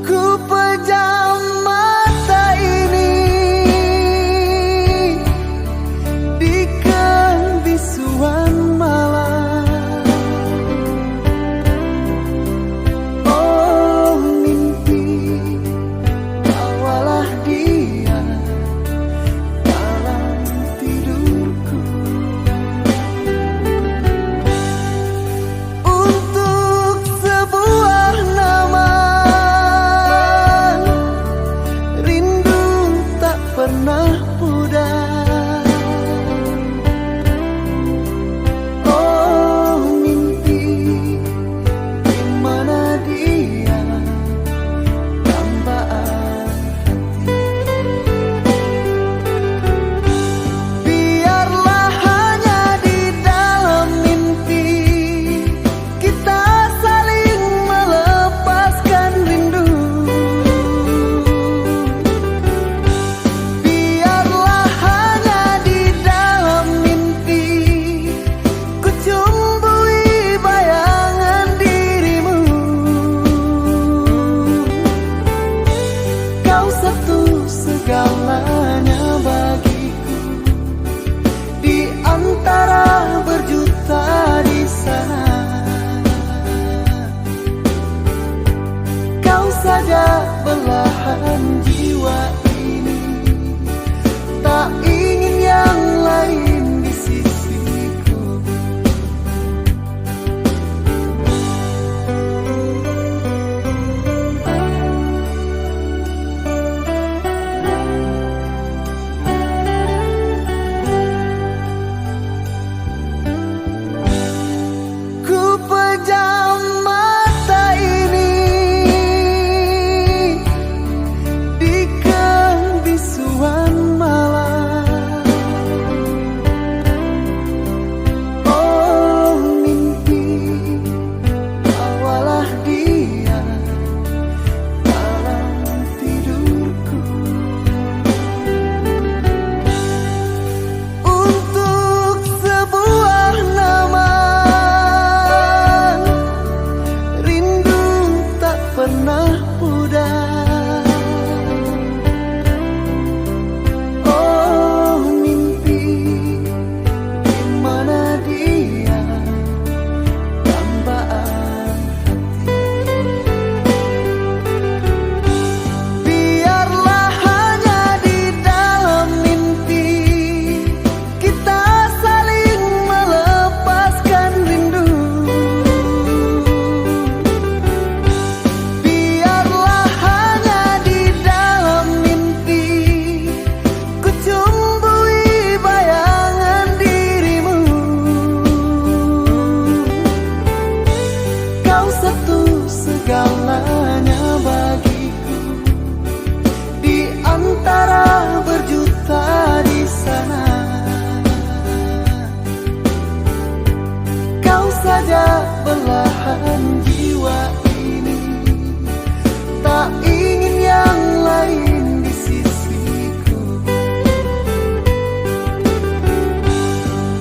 Ku pejam mata ini di kebisuan malam. Oh mimpi, bawalah dia dalam tidurku. Untuk sebuah nama, rindu tak pernah pudar. Oh mimpi, di mana dia, dambaan hati. Biarlah hanya di dalam mimpi kita saling melepaskan rindu. Biarlah hanya di dalam mimpi ku cumbui bayangan dirimu. Kau satu segalanya bagiku, di antara berjuta di sana. Kau saja belahan jiwa ini, tak ingin yang lain di sisiku. Ku pejam mata ini di kebisuan malam. Oh mimpi, bawalah dia dalam tidurku. Untuk sebuah nama, rindu tak pernah pudar. Oh mimpi, di mana dia, dambaan hati. Biarlah hanya di dalam mimpi kita saling melepaskan rindu. Biarlah hanya di dalam mimpi ku cumbui bayangan dirimu. Kau satu segalanya bagiku, di antara berjuta di sana. Kau saja belahan jiwa ini, tak ingin yang lain di sisiku.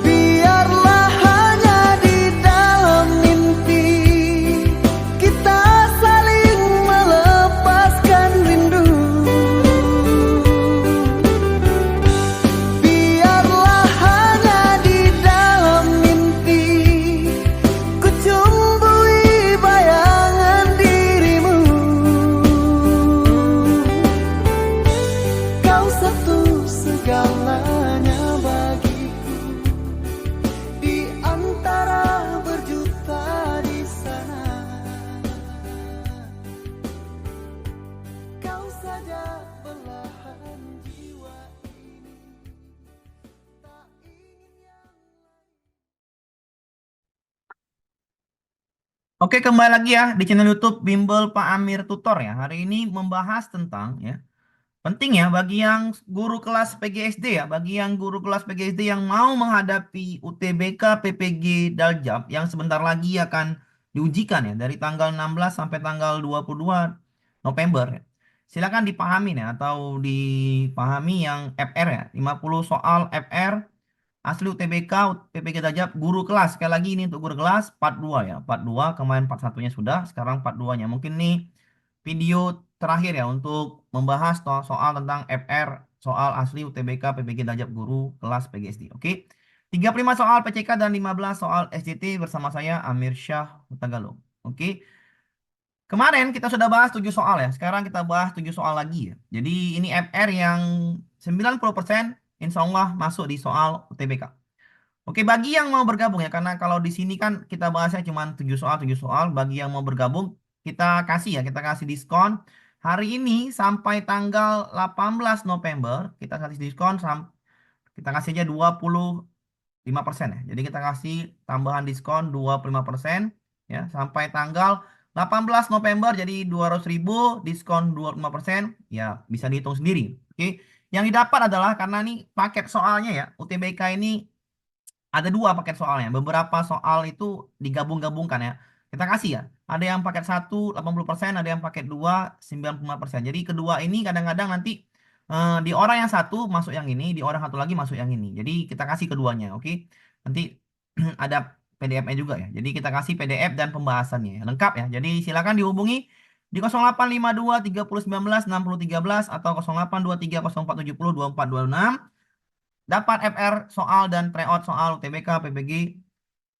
Biarlah hanya di dalam mimpi kita saling melepaskan rindu. Biarlah hanya di dalam mimpi ku cumbui bayangan dirimu. Kau satu segalanya bagiku, di antara berjuta di sana. Kau saja belahan jiwa ini, tak ingin yang. Oke, kembali lagi ya di channel YouTube Bimbel Pak Amir Tutor ya. Hari ini membahas tentang ya, penting ya bagi yang guru kelas PGSD ya, bagi yang guru kelas PGSD yang mau menghadapi UTBK PPG Daljab yang sebentar lagi akan diujikan ya dari tanggal 16 sampai tanggal 22 November ya. silakan dipahami ya atau dipahami yang FR ya. 50 soal FR asli UTBK, PPG Tajab, guru kelas. Sekali lagi ini untuk guru kelas part 2 ya. Part 2 kemarin part satunya sudah, sekarang part 2-nya. Mungkin nih video terakhir ya untuk membahas soal tentang FR, soal asli UTBK, PPG Tajab, guru kelas PGSD. Oke. 35 soal PCK dan 15 soal SJT bersama saya Amir Syah Hutagalung. Oke. Kemarin kita sudah bahas 7 soal ya. Sekarang kita bahas 7 soal lagi ya. Jadi ini FR yang 90% insya Allah masuk di soal UTBK. Oke, bagi yang mau bergabung ya, karena kalau di sini kan kita bahasnya cuma 7 soal, 7 soal. Bagi yang mau bergabung, kita kasih ya, kita kasih diskon. Hari ini sampai tanggal 18 November, kita kasih diskon, kita kasih aja 25% ya. Jadi kita kasih tambahan diskon 25% ya sampai tanggal 18 November jadi 200.000 diskon 25% ya bisa dihitung sendiri. Oke. Yang didapat adalah karena nih paket soalnya ya UTBK ini ada dua paket soalnya. Beberapa soal itu digabung-gabungkan ya. Kita kasih ya. Ada yang paket satu 80%, ada yang paket dua 95%. Jadi kedua ini kadang-kadang nanti di orang yang satu masuk yang ini, di orang satu lagi masuk yang ini. Jadi kita kasih keduanya, oke? Nanti ada PDF-nya juga ya. Jadi kita kasih PDF dan pembahasannya ya. Lengkap ya. Jadi silakan dihubungi di 0852 30 19 60 13 atau 0823 04 70 24 26. Dapat FR soal dan tryout soal UTBK PPG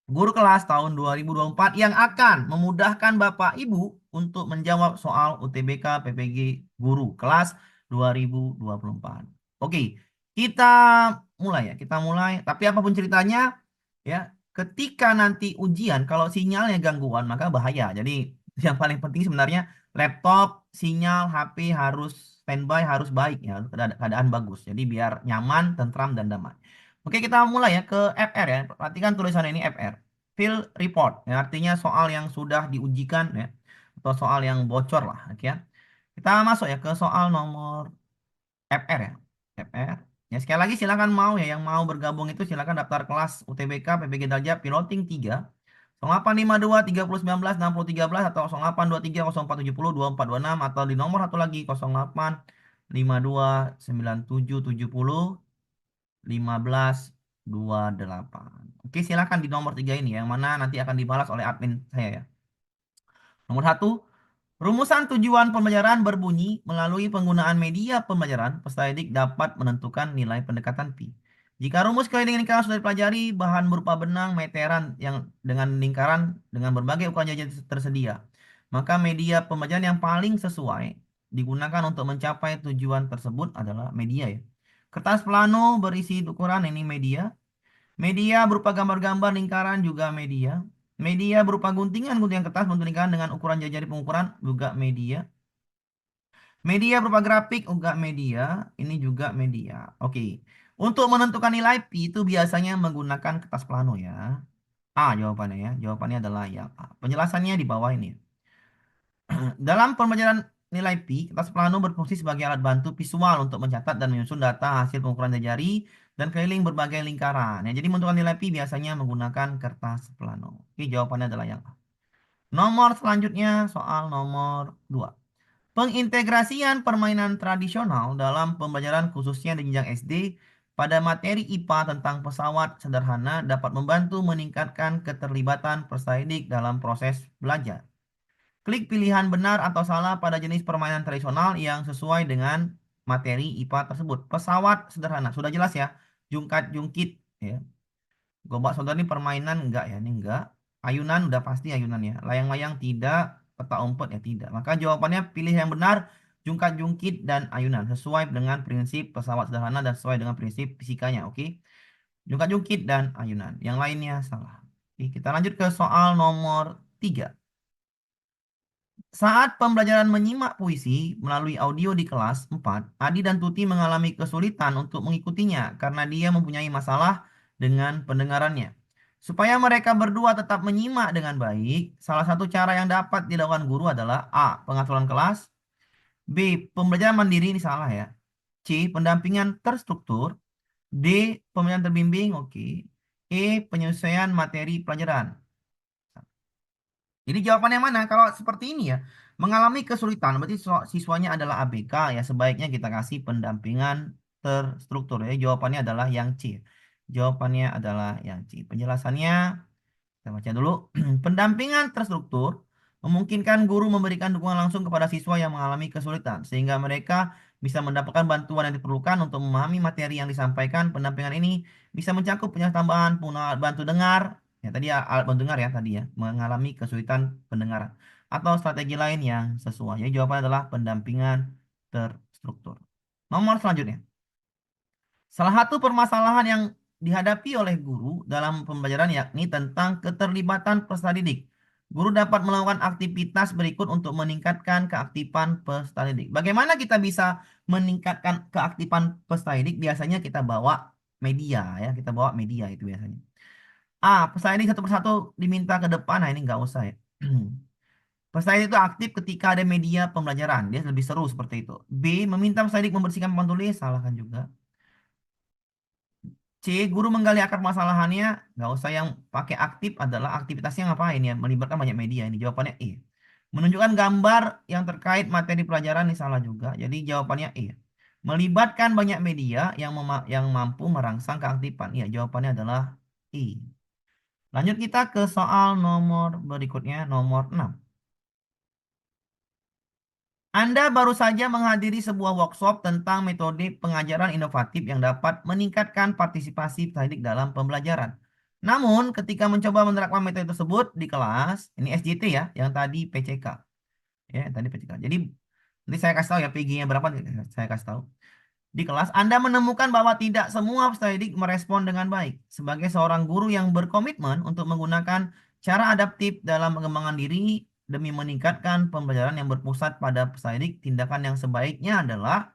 guru kelas tahun 2024 yang akan memudahkan Bapak Ibu untuk menjawab soal UTBK PPG guru kelas 2024. Oke, kita mulai ya, kita mulai. Tapi apapun ceritanya ya, ketika nanti ujian kalau sinyalnya gangguan maka bahaya. Jadi yang paling penting sebenarnya laptop, sinyal HP harus standby, harus baik ya, keadaan bagus. Jadi biar nyaman, tentram dan damai. Oke, kita mulai ya ke FR ya. Perhatikan tulisan ini FR. Field report ya, artinya soal yang sudah diujikan ya atau soal yang bocor lah oke ya. Kita masuk ya ke soal nomor FR ya. FR. Ya sekali lagi silakan mau ya yang mau bergabung itu silakan daftar kelas UTBK PPG Darjah Piloting 3 0852 30 19 60 13 atau 0823 04 70 24 26 atau di nomor satu lagi 0852 97 70 1528. Oke, silakan di nomor 3 ini yang mana nanti akan dibalas oleh admin saya ya. Nomor satu, rumusan tujuan pembelajaran berbunyi melalui penggunaan media pembelajaran, peserta didik dapat menentukan nilai pendekatan pi. Jika rumus keliling lingkaran sudah dipelajari, bahan berupa benang, meteran yang dengan lingkaran dengan berbagai ukuran jajar tersedia, maka media pembelajaran yang paling sesuai digunakan untuk mencapai tujuan tersebut adalah media ya. Kertas plano berisi ukuran ini media. Media berupa gambar-gambar lingkaran juga media. Media berupa guntingan-guntingan kertas bentuk lingkaran dengan ukuran jari pengukuran juga media. Media berupa grafik juga media. Ini juga media. Oke. Untuk menentukan nilai pi itu biasanya menggunakan kertas plano ya. A jawabannya ya. Jawabannya adalah yang A. Penjelasannya di bawah ini. Dalam pembelajaran nilai pi, kertas plano berfungsi sebagai alat bantu visual untuk mencatat dan menyusun data hasil pengukuran jari dan keliling berbagai lingkaran. Ya, jadi menentukan nilai pi biasanya menggunakan kertas plano. Oke, jawabannya adalah yang A. Nomor selanjutnya soal nomor 2. Pengintegrasian permainan tradisional dalam pembelajaran khususnya di jenjang SD pada materi IPA tentang pesawat sederhana dapat membantu meningkatkan keterlibatan peserta didik dalam proses belajar. Klik pilihan benar atau salah pada jenis permainan tradisional yang sesuai dengan materi IPA tersebut. Pesawat sederhana, sudah jelas ya. Jungkat-jungkit ya. Gobak sodor ini permainan enggak ya, ini enggak. Ayunan udah pasti ayunan ya. Layang-layang tidak, peta umpet ya tidak. Maka jawabannya pilih yang benar, jungkat-jungkit dan ayunan sesuai dengan prinsip pesawat sederhana dan sesuai dengan prinsip fisikanya, oke? Jungkat-jungkit dan ayunan. Yang lainnya salah. Oke, kita lanjut ke soal nomor 3. Saat pembelajaran menyimak puisi melalui audio di kelas 4, Adi dan Tuti mengalami kesulitan untuk mengikutinya karena dia mempunyai masalah dengan pendengarannya. Supaya mereka berdua tetap menyimak dengan baik, salah satu cara yang dapat dilakukan guru adalah A. Pengaturan kelas, B. Pembelajaran mandiri, ini salah ya. C. Pendampingan terstruktur, D. Pembelajaran terbimbing, oke. E. Penyesuaian materi pelajaran. Jadi jawabannya mana? Kalau seperti ini ya, Mengalami kesulitan, berarti siswanya adalah ABK ya, sebaiknya kita kasih pendampingan terstruktur ya. Jawabannya adalah yang C. Jawabannya adalah yang C. Penjelasannya kita baca dulu. Pendampingan terstruktur memungkinkan guru memberikan dukungan langsung kepada siswa yang mengalami kesulitan, sehingga mereka bisa mendapatkan bantuan yang diperlukan untuk memahami materi yang disampaikan. Pendampingan ini bisa mencakup penjelasan tambahan, bantu dengar, ya tadi ya, alat bantu dengar ya tadi ya, mengalami kesulitan pendengaran, atau strategi lain yang sesuai. Jadi jawabannya adalah pendampingan terstruktur. Nomor selanjutnya. Salah satu permasalahan yang dihadapi oleh guru dalam pembelajaran yakni tentang keterlibatan peserta didik. Guru dapat melakukan aktivitas berikut untuk meningkatkan keaktifan peserta didik. Bagaimana kita bisa meningkatkan keaktifan peserta didik? Biasanya kita bawa media ya, kita bawa media itu biasanya. A, peserta didik satu persatu diminta ke depan. Nah, ini nggak usah ya. Peserta didik itu aktif ketika ada media pembelajaran. Dia lebih seru seperti itu. B, meminta peserta didik membersihkan papan tulis. Salahkan juga. C. Guru menggali akar masalahannya, nggak usah yang pakai aktif adalah aktivitasnya ngapain ya, melibatkan banyak media. Ini jawabannya E. Menunjukkan gambar yang terkait materi pelajaran ini salah juga. Jadi jawabannya E. Melibatkan banyak media yang mampu merangsang keaktifan. Iya, jawabannya adalah E. Lanjut kita ke soal nomor berikutnya, nomor 6. Anda baru saja menghadiri sebuah workshop tentang metode pengajaran inovatif yang dapat meningkatkan partisipasi peserta didik dalam pembelajaran. Namun, ketika mencoba menerapkan metode tersebut di kelas, ini SJT ya, yang tadi PCK. Ya, tadi PCK. Jadi, nanti saya kasih tahu ya PG-nya berapa, saya kasih tahu. Di kelas, Anda menemukan bahwa tidak semua peserta didik merespon dengan baik. Sebagai seorang guru yang berkomitmen untuk menggunakan cara adaptif dalam pengembangan diri demi meningkatkan pembelajaran yang berpusat pada peserta didik, tindakan yang sebaiknya adalah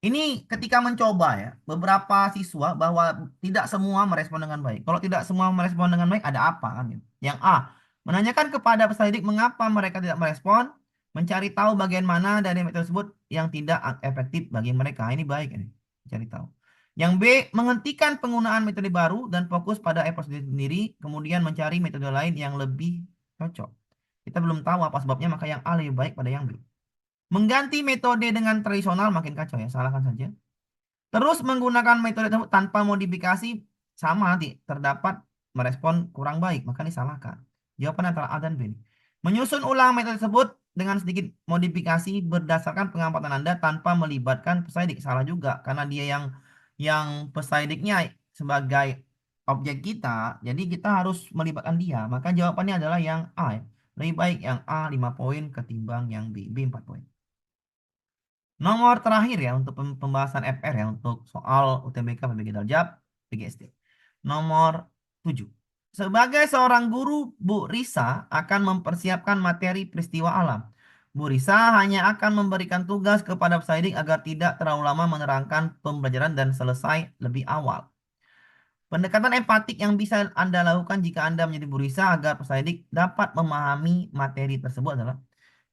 ini ketika mencoba ya, beberapa siswa bahwa tidak semua merespon dengan baik. Kalau tidak semua merespon dengan baik, ada apa kan gitu. Yang A, menanyakan kepada peserta didik mengapa mereka tidak merespon, mencari tahu bagian mana dari metode tersebut yang tidak efektif bagi mereka. Ini baik ini, mencari tahu. Yang B, menghentikan penggunaan metode baru dan fokus pada evaluasi sendiri, kemudian mencari metode lain yang lebih cocok. Kita belum tahu apa sebabnya, maka yang A lebih baik pada yang B. Mengganti metode dengan tradisional makin kacau ya, salahkan saja. Terus menggunakan metode tersebut tanpa modifikasi sama nanti terdapat merespon kurang baik, maka disalahkan. Jawaban antara A dan B. Menyusun ulang metode tersebut dengan sedikit modifikasi berdasarkan pengamatan Anda tanpa melibatkan peserta didik. Salah juga karena dia yang peserta didiknya sebagai objek kita, jadi kita harus melibatkan dia. Maka jawabannya adalah yang A. Ya. Lebih baik yang A 5 poin ketimbang yang B. B 4 poin. Nomor terakhir ya untuk pembahasan FR ya untuk soal UTBK, PBG Daljab, PGSD. Nomor 7. Sebagai seorang guru, Bu Risa akan mempersiapkan materi peristiwa alam. Bu Risa hanya akan memberikan tugas kepada peserta didik agar tidak terlalu lama menerangkan pembelajaran dan selesai lebih awal. Pendekatan empatik yang bisa Anda lakukan jika Anda menjadi Bu Risa agar peserta didik dapat memahami materi tersebut adalah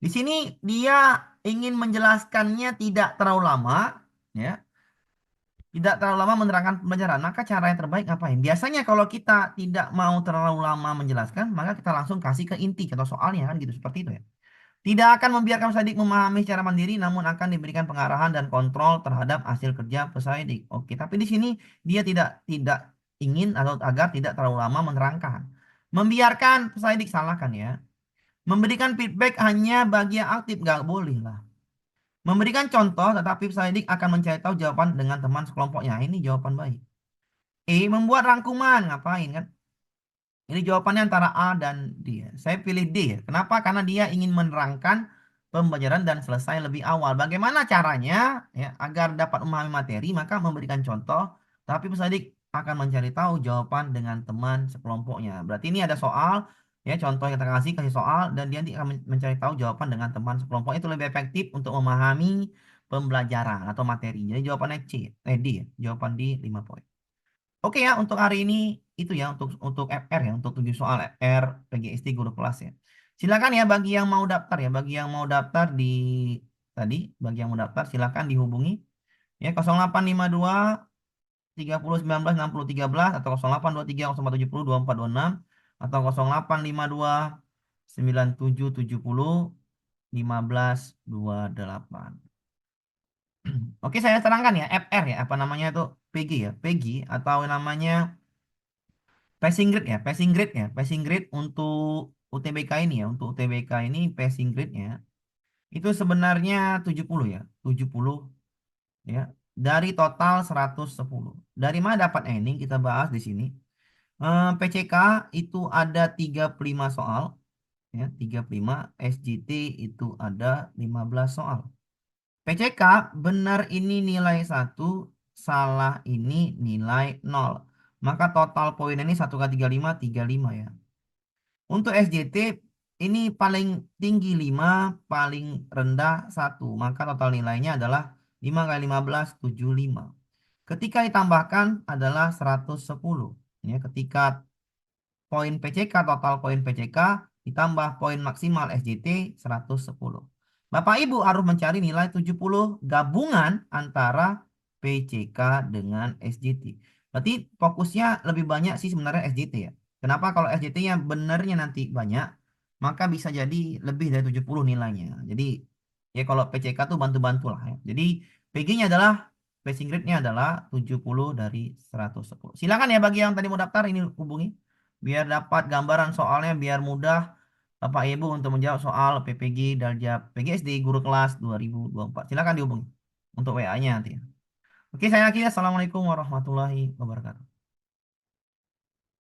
di sini dia ingin menjelaskannya tidak terlalu lama, ya, tidak terlalu lama menerangkan pembelajaran. Maka cara yang terbaik ngapain? Biasanya kalau kita tidak mau terlalu lama menjelaskan, maka kita langsung kasih ke inti atau soalnya kan gitu seperti itu ya. Tidak akan membiarkan peserta didik memahami secara mandiri, namun akan diberikan pengarahan dan kontrol terhadap hasil kerja peserta didik. Oke, tapi di sini dia tidak ingin atau agar tidak terlalu lama menerangkan. Membiarkan peserta didik salahkan ya. Memberikan feedback hanya bagi yang aktif, nggak boleh lah. Memberikan contoh, tetapi peserta didik akan mencari tahu jawaban dengan teman sekelompoknya. Ini jawaban baik. Membuat rangkuman, ngapain kan? Ini jawabannya antara A dan D. Saya pilih D ya. Kenapa? Karena dia ingin menerangkan pembelajaran dan selesai lebih awal. Bagaimana caranya ya agar dapat memahami materi, maka memberikan contoh, tapi peserta didik akan mencari tahu jawaban dengan teman sekelompoknya. Berarti ini ada soal, ya contoh yang kita kasih soal, dan dia nanti akan mencari tahu jawaban dengan teman sekelompok. Itu lebih efektif untuk memahami pembelajaran atau materi. Jadi jawabannya D ya. Jawaban D 5 poin. Oke ya, untuk hari ini itu ya untuk FR ya, untuk 7 soal FR PGSD guru kelas ya. Silakan ya bagi yang mau daftar ya, bagi yang mau daftar di tadi, bagi yang mau daftar silakan dihubungi ya 0852 30 19 60 13 atau 0823 04 70 24 26 atau 0852 97 70 1528. Oke, saya terangkan ya, FR ya, apa namanya itu PG ya, PG atau namanya passing grade ya, passing grade ya, passing grade untuk UTBK ini ya, untuk UTBK ini passing grade-nya itu sebenarnya 70 ya, 70 ya, dari total 110. Dari mana dapatnya ini? Kita bahas di sini. PCK itu ada 35 soal ya, 35. SGT itu ada 15 soal. PCK benar ini nilai 1, salah ini nilai 0. Maka total poin ini 1 kali 35, 35 ya. Untuk SJT ini paling tinggi 5, paling rendah 1. Maka total nilainya adalah 5 kali 15, 75. Ketika ditambahkan adalah 110. Ya, ketika poin PCK, total poin PCK ditambah poin maksimal SJT 110. Bapak Ibu harus mencari nilai 70 gabungan antara PCK dengan SJT. Berarti fokusnya lebih banyak sih sebenarnya SJT ya. Kenapa? Kalau SJT-nya benernya nanti banyak, maka bisa jadi lebih dari 70 nilainya. Jadi ya kalau PCK tuh bantu-bantu lah ya. Jadi PG-nya adalah passing grade-nya adalah 70 dari 110. Silakan ya bagi yang tadi mau daftar ini hubungi biar dapat gambaran soalnya biar mudah Bapak Ibu untuk menjawab soal PPG Darjab PGSD Guru Kelas 2024. Silakan dihubungi untuk WA-nya nanti. Oke, saya akhiri. Assalamualaikum warahmatullahi wabarakatuh.